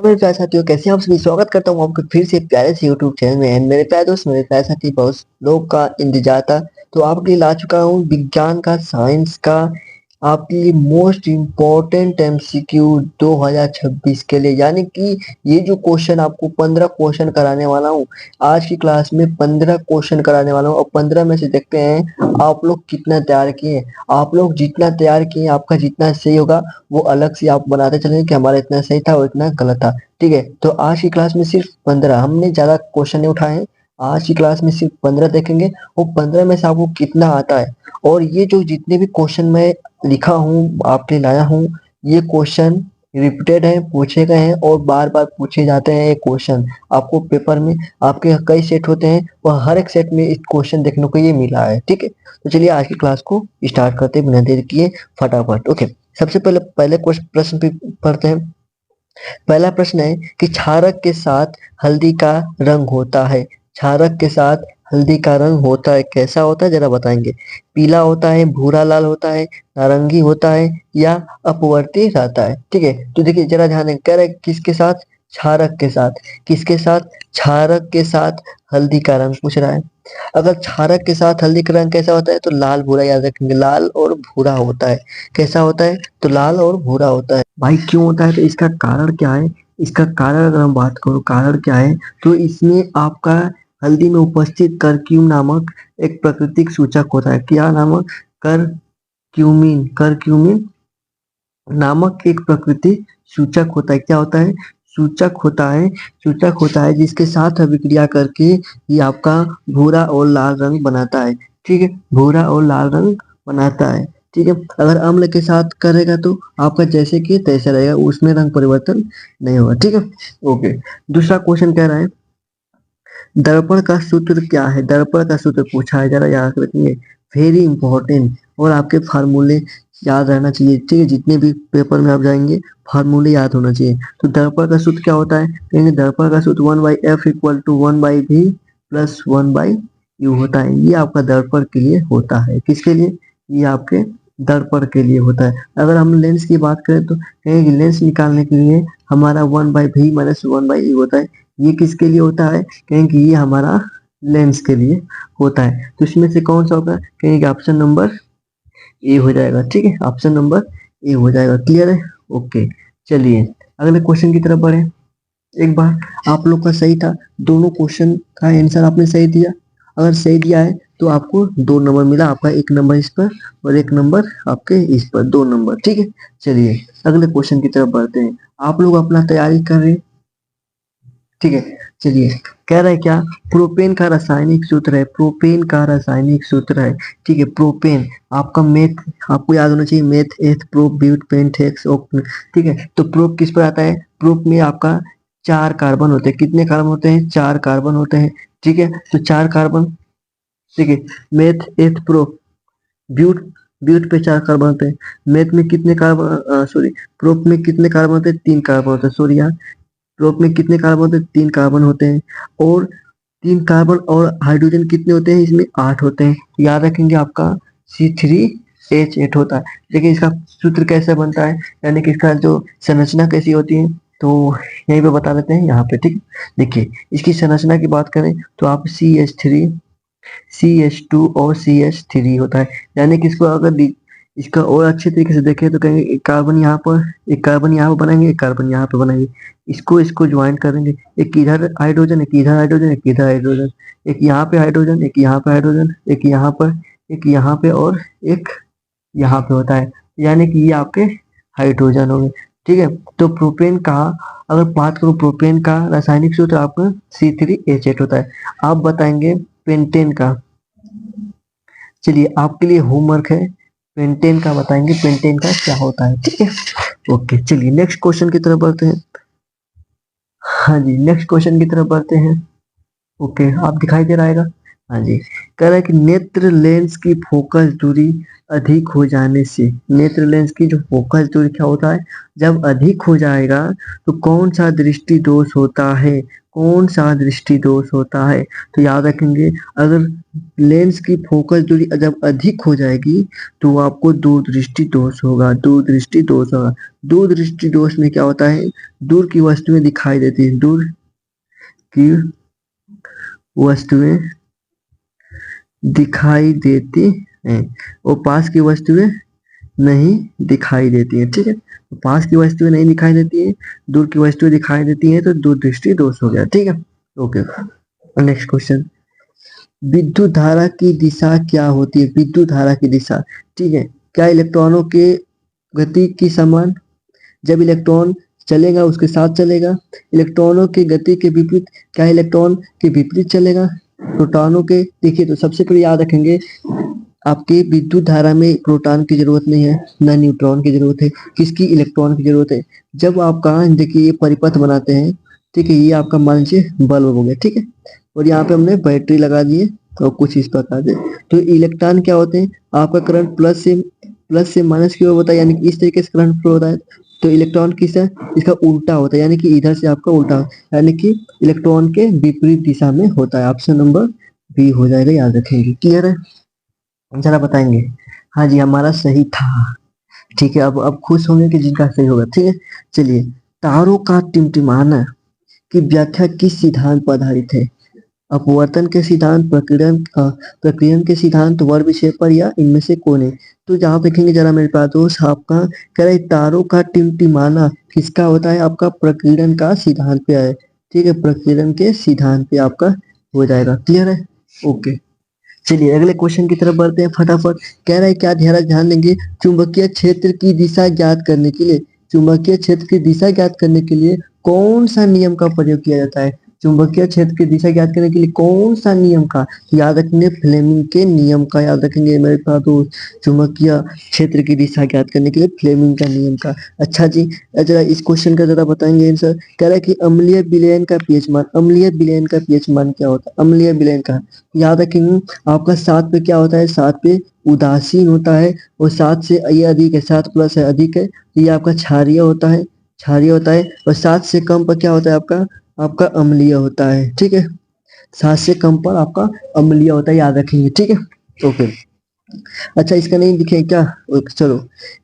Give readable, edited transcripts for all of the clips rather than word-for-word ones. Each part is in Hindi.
मेरे प्यारे साथियों, कैसे हैं आप सभी। स्वागत करता हूँ आपके फिर से एक प्यारे से यूट्यूब चैनल में। एंड मेरे प्यारे दोस्त, मेरे प्यारे साथी, बहुत लोग का इंतजार था तो आपके लिए ला चुका हूँ विज्ञान का, साइंस का, आपके लिए मोस्ट इम्पोर्टेंट एमसीक्यू 2026 के लिए। यानी कि ये जो क्वेश्चन, आपको 15 क्वेश्चन कराने वाला हूँ आज की क्लास में। 15 क्वेश्चन कराने वाला हूँ और 15 में से देखते हैं आप लोग कितना तैयार किए। आप लोग जितना तैयार किए, आपका जितना सही होगा वो अलग से आप बनाते चलेंगे कि हमारा इतना सही था और इतना गलत था। ठीक है, तो आज की क्लास में सिर्फ 15, हमने ज्यादा क्वेश्चन नहीं उठाए हैं। आज की क्लास में सिर्फ 15 देखेंगे, वो 15 में से आपको कितना आता है। और ये जो जितने भी क्वेश्चन मैं लिखा हूँ, आपके लिए लाया हूँ, ये क्वेश्चन रिपीटेड है, पूछे गए हैं और बार बार पूछे जाते हैं। ये क्वेश्चन आपको पेपर में, आपके कई सेट होते हैं, वह हर एक सेट में इस क्वेश्चन देखने को ये मिला है। ठीक है, तो चलिए आज की क्लास को स्टार्ट करते हैं बिना देर किए फटाफट। ओके, सबसे पहले पहले प्रश्न पे पढ़ते हैं। पहला प्रश्न है कि क्षारक के साथ हल्दी का रंग होता है। क्षारक के साथ हल्दी का रंग होता है, कैसा होता है जरा बताएंगे। पीला होता है, भूरा लाल होता है, नारंगी होता है या अपवर्ती रहता है। ठीक है, तो देखिए जरा ध्यान दें, कह रहे हैं किसके साथ, क्षारक के साथ। किसके साथ, क्षारक के साथ हल्दी का रंग पूछ रहा है। अगर क्षारक के साथ हल्दी का रंग कैसा होता है तो लाल भूरा, याद रखेंगे, लाल और भूरा होता है। कैसा होता है तो लाल और भूरा होता है। भाई क्यों होता है तो इसका कारण क्या है। इसका कारण अगर हम बात करूं, कारण क्या है तो इसमें आपका हल्दी में उपस्थित करक्यूम नामक एक प्राकृतिक सूचक होता है। क्या नामक, करक्यूमिन। करक्यूमिन नामक एक प्राकृतिक सूचक होता है। क्या होता है, सूचक होता है। सूचक होता है जिसके साथ अभिक्रिया करके ये आपका भूरा और लाल रंग बनाता है। ठीक है, भूरा और लाल रंग बनाता है। ठीक है, अगर अम्ल के साथ करेगा तो आपका जैसे कि तैसे रहेगा, उसमें रंग परिवर्तन नहीं होगा। ठीक है, ओके। दूसरा क्वेश्चन कह रहा है दर्पण का सूत्र क्या है। दर्पण का सूत्र पूछा है, जरा याद रखिए, वेरी इंपॉर्टेंट। और आपके फार्मूले याद रहना चाहिए। ठीक है, जितने भी पेपर में आप जाएंगे फार्मूले याद होना चाहिए। तो दर्पण का सूत्र क्या होता है, कहेंगे दर्पण का सूत्र 1/f equal to 1/v plus 1/u होता है। ये आपका दर्पण के लिए होता है। किसके लिए, ये आपके दर्पण के लिए होता है। अगर हम लेंस की बात करें तो कहेंगे लेंस निकालने के लिए हमारा 1/v माइनस 1/u होता है। ये किसके लिए होता है, कहेंगे ये हमारा लेंस के लिए होता है। तो इसमें से कौन सा होगा, कहेंगे ऑप्शन नंबर ए हो जाएगा। ठीक है, ऑप्शन नंबर ए हो जाएगा। क्लियर है, ओके। चलिए अगले क्वेश्चन की तरफ बढ़े। एक बार आप लोग का सही था, दोनों क्वेश्चन का आंसर आपने सही दिया। अगर सही दिया है तो आपको 2 नंबर मिला, आपका 1 नंबर इस पर और 1 नंबर आपके इस पर, 2 नंबर। ठीक है, चलिए अगले क्वेश्चन की तरफ बढ़ते हैं। आप लोग अपना तैयारी कर रहे हैं। ठीक है, चलिए कह रहा है क्या, प्रोपेन का रासायनिक सूत्र है। प्रोपेन का रासायनिक सूत्र है। ठीक है, प्रोपेन आपका मेथ, आपको याद होना चाहिए, meth eth prop but pent hex oct. ठीक है, तो प्रोप किस पर आता है, प्रोप में आपका 4 कार्बन होते हैं। कितने कार्बन होते हैं, 4 कार्बन होते हैं। ठीक है, तो 4 कार्बन। ठीक है, मेथ एथ प्रोप, ब्यूट, ब्यूट पे 4 कार्बन होते हैं। मेथ में कितने कार्बन, सॉरी, प्रोप में कितने कार्बन होते हैं, 3 कार्बन होते हैं। सॉरी यार, प्रोप में कितने कार्बन होते हैं, 3 कार्बन होते हैं। और 3 कार्बन और हाइड्रोजन कितने होते हैं, इसमें 8 होते हैं। याद रखेंगे आपका C3H8 होता है। देखिए इसका सूत्र कैसे बनता है, यानी कि इसका जो संरचना कैसी होती है तो यहीं पे बता देते हैं यहाँ पे। ठीक, देखिए इसकी संरचना की बात करें तो आप CH3, CH2 और CH3 होता है। यानी कि इसको अगर इसका और अच्छे तरीके से देखें तो कहेंगे एक कार्बन यहाँ पर, एक कार्बन यहाँ पर बनाएंगे, एक कार्बन यहाँ पे बनाएंगे। इसको ज्वाइन करेंगे, एक इधर हाइड्रोजन, एक इधर हाइड्रोजन, एक इधर हाइड्रोजन, एक यहाँ पे हाइड्रोजन, एक यहाँ पे हाइड्रोजन, एक यहाँ पर, एक यहाँ पे और एक यहाँ पे होता है। यानी कि ये आपके हाइड्रोजन होंगे। ठीक है, तो प्रोपेन का अगर बात करूँ, प्रोपेन का रासायनिक सूत्र आपका C3H8 होता है। आप बताएंगे पेंटेन का। चलिए आपके लिए होमवर्क है, पेंटेन का बताएंगे, पेंटेन का क्या होता है। ठीक है, ओके। चलिए नेक्स्ट क्वेश्चन की तरफ बढ़ते हैं। हाँ जी, नेक्स्ट क्वेश्चन की तरफ बढ़ते हैं। ओके, आप दिखाई दे रहा है। हाँ जी, कह रहा है कि नेत्र लेंस की फोकस दूरी अधिक हो जाने से, नेत्र लेंस की जो फोकस दूरी क्या होता है, जब अधिक हो जाएगा तो कौन सा दृष्टि दोष होता है, कौन सा दृष्टि दोष होता है। तो याद रखेंगे अगर लेंस की फोकस दूरी जब अधिक हो जाएगी तो आपको दूरदृष्टि दोष होगा। दूरदृष्टि दोष होगा। दूरदृष्टि दोष में क्या होता है, दूर की वस्तुएं दिखाई देती है, दूर की वस्तुएं दिखाई देती हैं और पास की वस्तुएं नहीं दिखाई देती है। ठीक है, पास की वस्तुएं नहीं दिखाई देती है, दूर की वस्तुएं दिखाई देती है, तो दूरदृष्टि दोष हो गया। ठीक है, ओके। नेक्स्ट क्वेश्चन, विद्युत धारा की दिशा क्या होती है? विद्युत धारा की दिशा, ठीक है, क्या इलेक्ट्रॉनों के गति की समान? जब इलेक्ट्रॉन चलेगा उसके साथ चलेगा। इलेक्ट्रॉनों की गति के विपरीत, क्या इलेक्ट्रॉन के विपरीत चलेगा? प्रोटॉनों के, देखिए तो सबसे पहले याद रखेंगे आपके विद्युत धारा में प्रोटॉन की जरूरत नहीं है, ना न्यूट्रॉन की जरूरत है, किसकी? इलेक्ट्रॉन की जरूरत है। जब आपका देखिए ये परिपथ बनाते हैं, ठीक है, ये आपका मान लीजिए बल्ब हो गया, ठीक है, और यहाँ पे हमने बैटरी लगा दिए और कुछ इस प्रकार से। तो इलेक्ट्रॉन क्या होते हैं, आपका करंट प्लस से माइनस की ओर होता है, यानी कि इस तरीके से करंट फ्लो होता है। तो इलेक्ट्रॉन किस है, इसका उल्टा होता है, यानी कि इधर से आपका उल्टा, यानी कि इलेक्ट्रॉन के विपरीत दिशा में होता है। ऑप्शन नंबर बी हो जाएगा, याद रखेंगे। क्लियर है, जरा बताएंगे। हाँ जी, हमारा सही था। ठीक है, अब खुश होंगे कि जिनका सही होगा। ठीक है, चलिए, तारों का टिमटिमाना की व्याख्या किस सिद्धांत पर आधारित है? अपवर्तन के सिद्धांत, प्रकीर्णन के सिद्धांत, वर्ग विक्षेपण, या इनमें से कौन है? तो जहाँ देखेंगे जरा मेरे पास दोस्त, आपका कह रहे तारों का टिमटिमाना किसका होता है? आपका प्रकीर्णन का सिद्धांत पे है। ठीक है, प्रकीर्णन के सिद्धांत पे आपका हो जाएगा। क्लियर है, ओके। चलिए अगले क्वेश्चन की तरफ बढ़ते हैं फटाफट। कह रहा है क्या, ध्यान देंगे, चुंबकीय क्षेत्र की दिशा ज्ञात करने के लिए, चुंबकीय क्षेत्र की दिशा ज्ञात करने के लिए कौन सा नियम का प्रयोग किया जाता है? चुंबकीय क्षेत्र की दिशा ज्ञात करने के लिए कौन सा नियम का? याद रखेंगे, फ्लेमिंग के नियम का याद रखेंगे मेरे पास तो। चुंबकीय क्षेत्र की दिशा ज्ञात करने के लिए फ्लेमिंग का नियम का। अच्छा जी, जरा इस क्वेश्चन का जरा बताएंगे आंसर। कह रहा है कि अम्लीय विलयन का पीएच मान, अम्लीय विलयन का पीएच मान क्या होता है? अम्लीय विलयन का याद रखेंगे, आपका 7 पे क्या होता है? 7 पे उदासीन होता है, और 7 से ये अधिक है, 7 प्लस है अधिक है, ये आपका क्षारीय होता है, क्षारीय होता है। और 7 से कम पर क्या होता है? आपका आपका अम्लीय होता है। ठीक है, 7 से कम पर आपका अम्लीय होता है, याद रखेंगे। ठीक है, ओके। अच्छा, इसका नहीं दिखे क्या? चलो,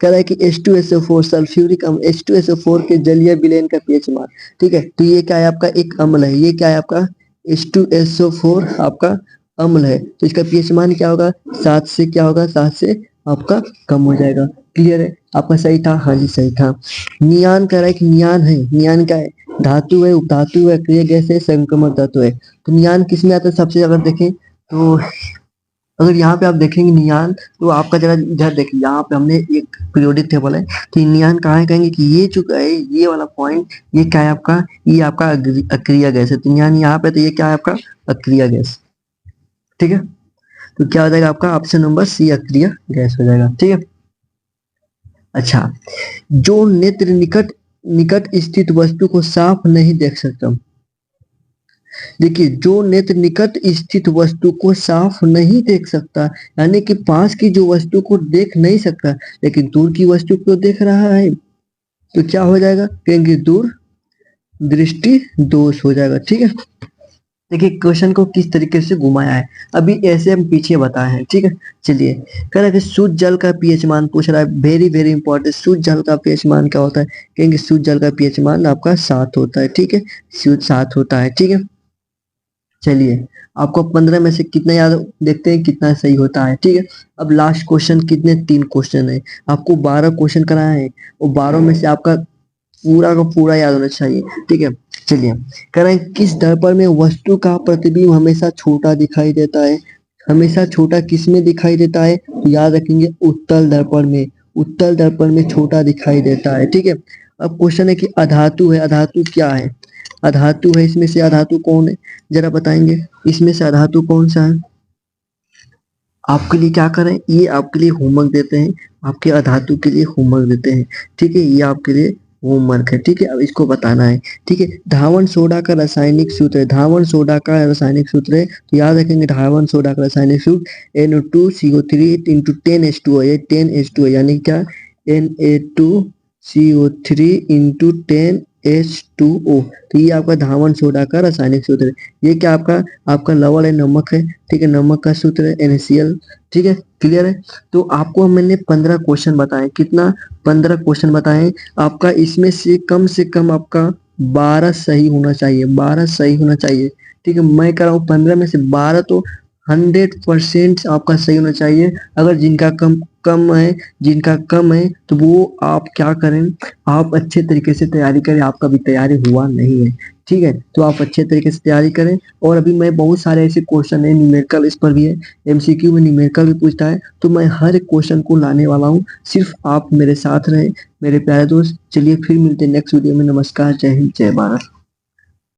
कह रहा है कि H2SO4 सल्फ्यूरिक अम्ल, H2SO4 के जलीय विलयन का पीएच मान। ठीक है, तो ये क्या है? आपका एक अम्ल है, ये क्या है? आपका H2SO4 आपका अम्ल है, तो इसका पीएच मान क्या होगा? 7 से क्या होगा? 7 से आपका कम हो जाएगा। क्लियर है, आपका सही था। हाँ जी, सही था। नियान कह रहा है कि नियान है, नियान क्या है? धातु है, उपधातु है, अक्रिय गैस है, संक्रमण तत्व है। तो नियान किसमें आता है? सबसे अगर देखें तो, अगर यहाँ पे आप देखेंगे नियान, तो आपका जरा इधर देखिए, यहाँ पे हमने एक पीरियोडिक टेबल है, तो नियान कहाँ है? कहेंगे कि ये जो है, ये वाला पॉइंट, ये क्या है आपका? ये आपका अक्रिय गैस है। तो नियान यहाँ पे, तो ये क्या है आपका? अक्रिय गैस। ठीक है, तो क्या हो जाएगा आपका? ऑप्शन नंबर सी अक्रिय गैस हो जाएगा। ठीक है, अच्छा, जो नेत्र निकट निकट स्थित वस्तु को साफ नहीं देख सकता, देखिए, जो नेत्र निकट स्थित वस्तु को साफ नहीं देख सकता, यानी कि पास की जो वस्तु को देख नहीं सकता, लेकिन दूर की वस्तु को देख रहा है, तो क्या हो जाएगा? कहेंगे दूर दृष्टि दोष हो जाएगा। ठीक है, देखिए क्वेश्चन को किस तरीके से घुमाया है, अभी ऐसे हम पीछे बताए हैं। ठीक है, चलिए, कह रहा है कि शुद्ध जल का पीएच मान पूछ रहा है, वेरी वेरी इंपॉर्टेंट। शुद्ध जल का पीएच मान क्या होता है? कहेंगे शुद्ध जल का पीएच मान आपका 7 होता है। ठीक है, शुद्ध 7 होता है। ठीक है, चलिए, आपको 15 में से कितना याद, देखते हैं कितना सही होता है। ठीक है, अब लास्ट क्वेश्चन, कितने? 3 क्वेश्चन है, आपको 12 क्वेश्चन कराए हैं, और 12 में से आपका पूरा का पूरा याद होना चाहिए। ठीक है, चलिए, कह रहे हैं किस दर्पण में वस्तु का प्रतिबिंब हमेशा छोटा दिखाई देता है? हमेशा छोटा किस में दिखाई देता है? तो याद रखेंगे, उत्तल दर्पण में, उत्तल दर्पण में छोटा दिखाई देता है। ठीक है, अब क्वेश्चन है कि अधातु है, अधातु क्या है? अधातु है, इसमें से अधातु कौन है? जरा बताएंगे, इसमें से अधातु कौन सा है? आपके लिए क्या करें, ये आपके लिए होमवर्क देते हैं, आपके अधातु के लिए होमवर्क देते हैं। ठीक है, ये आपके लिए होमवर्क है। ठीक है, अब इसको बताना है। ठीक है, धावन सोडा का रासायनिक सूत्र है, धावन सोडा का रासायनिक सूत्र है, तो याद रखेंगे धावन सोडा का रासायनिक सूत्र Na2CO3 इंटू 10H2O, ये 10H2O, यानी क्या? Na2CO3 into 10 H2O। तो ये आपका धावन सोडा का रासायनिक सूत्र है। ये क्या आपका आपका लवण है, नमक है, ठीक है, नमक का सूत्र है NaCl, ठीक है, क्लियर है। तो आपको मैंने 15 क्वेश्चन बताए, कितना 15 क्वेश्चन बताए। आपका इसमें से कम आपका 12 सही होना चाहिए, 12 सही होना चाहिए, ठीक है। मैं कह रहा हूँ 15 में से 12 तो 100% आपका सही होना चाहिए। अगर जिनका कम कम है, जिनका कम है तो वो आप क्या करें, आप अच्छे तरीके से तैयारी करें। आपका भी तैयारी हुआ नहीं है, ठीक है, तो आप अच्छे तरीके से तैयारी करें। और अभी मैं बहुत सारे ऐसे क्वेश्चन है, न्यूमेरिकल इस पर भी है, MCQ में न्यूमेरिकल भी पूछता है, तो मैं हर एक क्वेश्चन को लाने वाला हूँ। सिर्फ आप मेरे साथ रहें मेरे प्यारे दोस्त। चलिए फिर मिलते हैं नेक्स्ट वीडियो में। नमस्कार, जय हिंद, जय भारत।